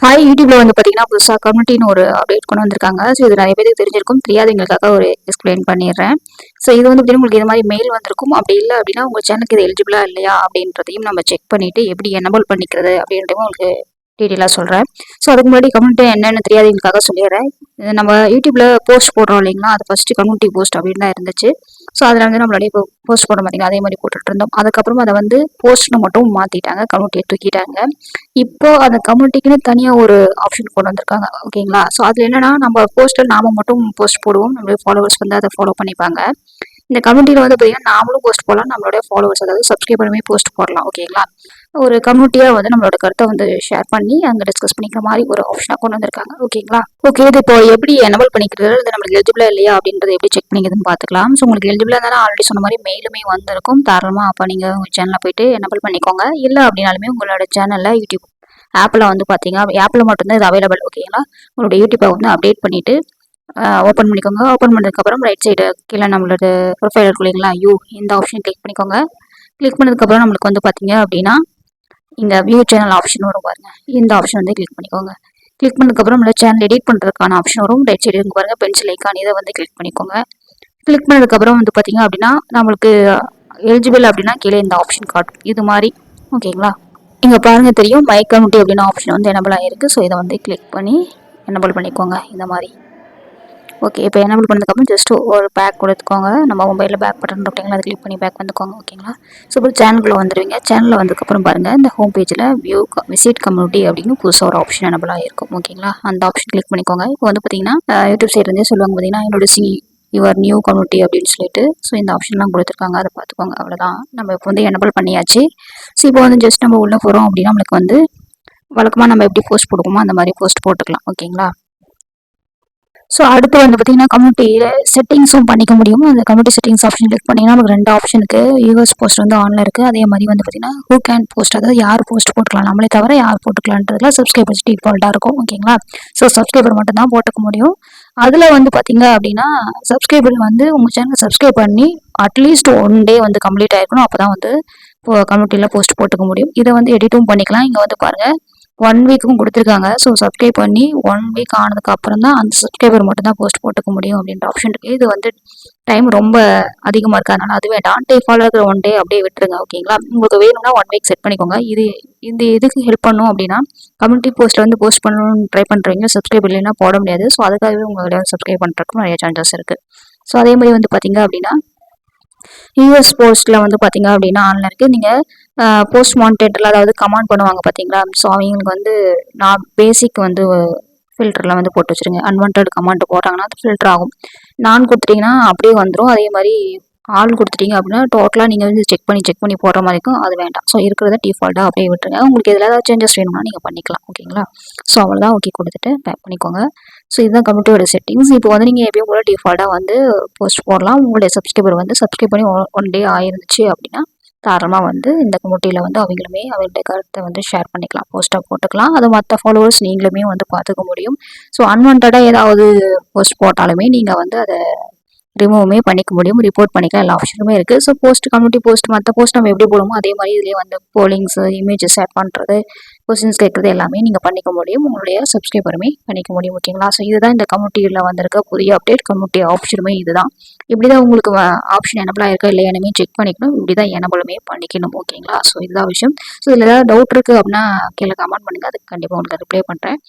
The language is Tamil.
ஹாய் யூடியூப்ல வந்து பார்த்தீங்கன்னா புதுசாக கம்யூனிட்டின்னு ஒரு அப்டேட் கொண்டு வந்திருக்காங்க. ஸோ இது நிறைய பேருக்கு தெரிஞ்சிருக்கும், தெரியாதவங்களுக்காக ஒரு எக்ஸ்பிளைன் பண்ணிடுறேன். ஸோ இது வந்து பார்த்தீங்கன்னா உங்களுக்கு இது மாதிரி மெயில் வந்திருக்கும். அப்படி இல்லை அப்படின்னா உங்கள் சேனலுக்கு இது எலிஜிபிளா இல்லையா அப்படின்றதையும் நம்ம செக் பண்ணிட்டு எப்படி எனபிள் பண்ணிக்கிறது அப்படின்றதையும் உங்களுக்கு டீட்டெயிலாக சொல்கிறேன். ஸோ அதுக்கு முன்னாடி கம்யூனிட்டி என்னென்னு தெரியாதவங்களுக்காக சொல்லிடுறேன். இது நம்ம யூடியூப்ல போஸ்ட் போடுறோம் இல்லைங்களா, அது ஃபர்ஸ்ட் கம்யூனிட்டி போஸ்ட் அப்படின்னு தான் இருந்துச்சு. ஸோ அதில் வந்து நம்மளுடைய இப்போ போஸ்ட் போட மாட்டீங்கன்னா அதே மாதிரி போட்டுட்டு இருந்தோம். அதுக்கப்புறமா அதை வந்து போஸ்ட்னு மட்டும் மாற்றிட்டாங்க, கம்யூனிட்டியை தூக்கிட்டாங்க. இப்போ அந்த கம்யூனிட்டிக்குன்னு தனியாக ஒரு ஆப்ஷன் கொண்டு வந்திருக்காங்க. ஓகேங்களா? ஸோ அதில் என்னன்னா நம்ம போஸ்ட்டில் நாம மட்டும் போஸ்ட் போடுவோம், நம்மளுடைய ஃபாலோவர்ஸ் வந்து அதை ஃபாலோ பண்ணிப்பாங்க. இந்த கம்யூனிட்டியில் வந்து பார்த்தீங்கன்னா நாமளும் போஸ்ட் போடலாம், நம்மளுடைய ஃபாலோவர்ஸ் அதாவது சப்ஸ்கிரைபருமே போஸ்ட் போடலாம். ஓகேங்களா? ஒரு கம்யூனிட்டியாக வந்து நம்மளோட கருத்தை வந்து ஷேர் பண்ணி அங்கே டிஸ்கஸ் பண்ணிக்கிற மாதிரி ஒரு ஆப்ஷனாக கொண்டு வந்திருக்காங்க. ஓகேங்களா? ஓகே, இது இப்போ எப்படி எனபிள் பண்ணிக்கிறது, இது நம்மளுக்கு எலிஜிபிளா இல்லையா அப்படின்றத எப்படி செக் பண்ணிக்கிறதுன்னு பார்த்துக்கலாம். ஸோ உங்களுக்கு எலிஜிபிளா இருந்தாலும் ஆல்ரெடி சொன்ன மாதிரி மெயிலுமே வந்திருக்கும் தாராளமாக. அப்போ நீங்கள் உங்கள் சேனலில் போயிட்டு எனபிள் பண்ணிக்கோங்க. இல்லை அப்படின்னாலுமே உங்களோட சேனலில் யூடியூப் ஆப்பில் வந்து பார்த்தீங்க, ஆப்பில் மட்டும்தான் இது அவைலபிள். ஓகேங்களா? உங்களோட யூடியூப்பை வந்து அப்டேட் பண்ணிவிட்டு ஓப்பன் பண்ணிக்கோங்க. ஓப்பன் பண்ணதுக்கப்புறம் ரைட் சைடு கீழே நம்மளோட ப்ரொஃபைல் இருக்கும் இல்லைங்களா, இந்த ஆப்ஷன் கிளிக் பண்ணிக்கோங்க. கிளிக் பண்ணதுக்கப்புறம் நம்மளுக்கு வந்து பார்த்தீங்க அப்படின்னா இங்கே வியூ சேனல் ஆப்ஷன் வரும் பாருங்க, இந்த ஆப்ஷன் வந்து கிளிக் பண்ணிக்கோங்க. கிளிக் பண்ணதுக்கப்புறம் நம்மளோட சேனல் எடிட் பண்ணுறதுக்கான ஆப்ஷன் வரும். ரைட் சைடு இருக்கு பாருங்க, பென்சில் ஐக்கான், இதை வந்து கிளிக் பண்ணிக்கோங்க. கிளிக் பண்ணதுக்கப்புறம் வந்து பார்த்தீங்க அப்படின்னா நம்மளுக்கு எலிஜிபிள் அப்படின்னா கீழே இந்த ஆப்ஷன் காட்டும் இது மாதிரி. ஓகேங்களா? இங்கே பாருங்க தெரியும், மை கம்யூனிட்டி அப்படின்னு ஆப்ஷன் வந்து எனபிள் ஆகிருக்கு. ஸோ இதை வந்து கிளிக் பண்ணி எனபிள் பண்ணிக்கோங்க இந்த மாதிரி. ஓகே, இப்போ எனபிள் பண்ணதுக்கப்புறம் ஜஸ்ட் ஒரு பேக் கொடுத்துக்கோங்க. நம்ம மொபைலில் பேக் பட்டன் அப்படிங்களா, அதை கிளிக் பண்ணி பேக் வந்துக்கோங்க. ஓகேங்களா? ஸோ இப்போ சேனலுக்குள்ள வந்துடுவீங்க. சேனலில் வந்ததுக்கப்புறம் பாருங்கள், இந்த ஹோம் பேஜில் விசிட் கம்யூனிட்டி அப்படின்னு புதுசாக ஒரு ஆப்ஷன் எனபிள் ஆகிருக்கும். ஓகேங்களா? அந்த ஆப்ஷன் கிளிக் பண்ணிக்கோங்க. இப்போ வந்து பார்த்தீங்கன்னா யூடியூப் சைட்லேருந்தே சொல்லுவாங்க பார்த்தீங்கன்னா என்னோட யுவர் நியூ கம்யூனிட்டி அப்படின்னு சொல்லிட்டு. ஸோ இந்த ஆப்ஷன்லாம் கொடுத்துருக்காங்க, அதை பார்த்துக்கோங்க. அவ்வளோதான், நம்ம இப்போ வந்து எனபிள் பண்ணியாச்சு. ஸோ இப்போ வந்து ஜஸ்ட் நம்ம உள்ளே போகிறோம் அப்படின்னா நம்மளுக்கு வந்து வழக்கமாக நம்ம எப்படி போஸ்ட் போடுவோமோ அந்த மாதிரி போஸ்ட் போட்டுக்கலாம். ஓகேங்களா? ஸோ அடுத்து வந்து பார்த்தீங்கன்னா கம்யூனிட்டியில் செட்டிங்ஸும் பண்ணிக்க முடியும். அந்த கம்யூனிட்டி செட்டிங்ஸ் ஆப்ஷன் கிளிக் பண்ணிங்கன்னா நமக்கு 2 ஆப்ஷன் இருக்குது. யூஎஸ் போஸ்ட் வந்து ஆனில் இருக்குது. அதே மாதிரி வந்து பார்த்தீங்கன்னா ஹூ கேன் போஸ்ட், அதாவது யார் போஸ்ட் போட்டுக்கலாம், நம்மளே தவிர யார் போட்டுக்கலான்றதுல சப்ஸ்கிரைபர்ஸ் டிஃபால்ட்டாக இருக்கும். ஓகேங்களா? ஸோ சப்ஸ்கிரைபர் மட்டும் தான் போட்டுக்க முடியும். அதில் வந்து பார்த்தீங்க அப்படின்னா சப்ஸ்கிரைபர் வந்து உங்கள் சேனலை சப்ஸ்கிரைப் பண்ணி அட்லீஸ்ட் 1 டே வந்து கம்ப்ளீட் ஆகிருக்கணும். அப்போ தான் வந்து கம்யூனிட்டியில் போஸ்ட் போட்டுக்க முடியும். இதை வந்து எடிட்டும் பண்ணிக்கலாம். இங்கே வந்து பாருங்கள் 1 வீக்கும் கொடுத்துருக்காங்க. ஸோ சப்ஸ்கிரைப் பண்ணி 1 வீக் ஆனதுக்கு அப்புறம் தான் அந்த சப்ஸ்கிரைபர் மட்டும் தான் போஸ்ட் போட்டுக்க முடியும் அப்படின்ற ஆப்ஷன் இருக்குது. இது வந்து டைம் ரொம்ப அதிகமாக இருக்கிறதுனால அது வேண்டாம். டே ஃபாலோ இருக்கிற 1 டே அப்படியே விட்டுருங்க. ஓகேங்களா? உங்களுக்கு வேணும்னா 1 வீக் செட் பண்ணிக்கோங்க. இந்த எதுக்கு ஹெல்ப் பண்ணும் அப்படின்னா கம்யூனிட்டி போஸ்ட் வந்து போஸ்ட் பண்ணணும்னு ட்ரை பண்ணுறீங்க, சப்ஸ்கிரைப் இல்லைன்னா போட முடியாது. ஸோ அதுக்காகவே உங்களோட சப்ஸ்கிரைப் பண்ணுறதுக்கும் நிறைய சான்சஸ் இருக்குது. ஸோ அதே மாதிரி வந்து பார்த்தீங்க அப்படின்னா யூஎஸ் போஸ்ட்டில் வந்து பார்த்தீங்க அப்படின்னா ஆன்லைன் இருக்குது. நீங்கள் போஸ்ட் மானிட்டரில் அதாவது கமெண்ட் பண்ணுவாங்க பார்த்தீங்களா, ஸோ அவங்களுக்கு வந்து நான் பேசிக் வந்து ஃபில்டர்லாம் வந்து போட்டு வச்சுருங்க. அன்வான்ட் கமெண்ட் போட்டாங்கன்னா அது ஃபில்டர் ஆகும். நான் கொடுத்துட்டிங்கன்னா அப்படியே வந்துடும். அதே மாதிரி ஆள் கொடுத்துட்டீங்க அப்படின்னா டோட்டலாக நீங்கள் வந்து செக் பண்ணி போடுற மாதிரி இருக்கும். அது வேண்டாம். ஸோ இருக்கிறத டிஃபால்ட்டாக அப்படியே விட்டுருங்க. உங்களுக்கு இதில் ஏதாவது சேஞ்சஸ் வேணும்னா நீங்கள் பண்ணிக்கலாம். ஓகேங்களா? ஸோ அவ்வளோதான். ஓகே கொடுத்துட்டு பேக் பண்ணிக்கோங்க. ஸோ இதுதான் கம்யூனிட்டியோட செட்டிங்ஸ். இப்போ வந்து நீங்கள் எப்பயும் கூட டிஃபால்ட்டாக வந்து போஸ்ட் போடலாம். உங்களுடைய சப்ஸ்கிரைபர் வந்து சப்ஸ்கிரைப் பண்ணி 1 டே ஆயிருந்துச்சு அப்படின்னா தாராளமாக வந்து இந்த கம்யூனிட்டியில் வந்து அவங்களுமே அவங்களுடைய கருத்தை வந்து ஷேர் பண்ணிக்கலாம், போஸ்ட்டாக போட்டுக்கலாம். அது மற்ற ஃபாலோவர்ஸ் நீங்களுமே வந்து பார்த்துக்க முடியும். ஸோ அன்வான்டாக ஏதாவது போஸ்ட் போட்டாலுமே நீங்கள் வந்து அதை ரிமூவுமே பண்ணிக்க முடியும், ரிப்போர்ட் பண்ணிக்கலாம். எல்லா ஆப்ஷனுமே இருக்குது. ஸோ கம்யூனிட்டி போஸ்ட் மற்ற போஸ்ட் நம்ம எப்படி போடுமோ அதே மாதிரி இதுலேயே வந்து போலிங்ஸு, இமேஜஸ் ஆட் பண்ணுறது, கொஸ்டின்ஸ் கேட்குறது எல்லாமே நீங்கள் பண்ணிக்க முடியும். உங்களுடைய சப்ஸ்கிரைபருமே பண்ணிக்க முடியும். ஓகேங்களா? ஸோ இதுதான் இந்த கம்யூனிட்டியில் வந்திருக்க புதிய அப்டேட். கம்யூனிட்டி ஆப்ஷனுமே இதுதான். இப்படி தான் உங்களுக்கு ஆப்ஷன் எனபிளாக இருக்கா இல்லையானுமே செக் பண்ணிக்கணும். இப்படி தான் எனபிளுமே பண்ணிக்கணும். ஓகேங்களா? ஸோ இதுதான் விஷயம். ஸோ இதில் ஏதாவது டவுட் இருக்குது அப்படின்னா கீழே கமெண்ட் பண்ணுங்கள், அதுக்கு கண்டிப்பாக உங்களுக்கு ரிப்ளை பண்ணுறேன்.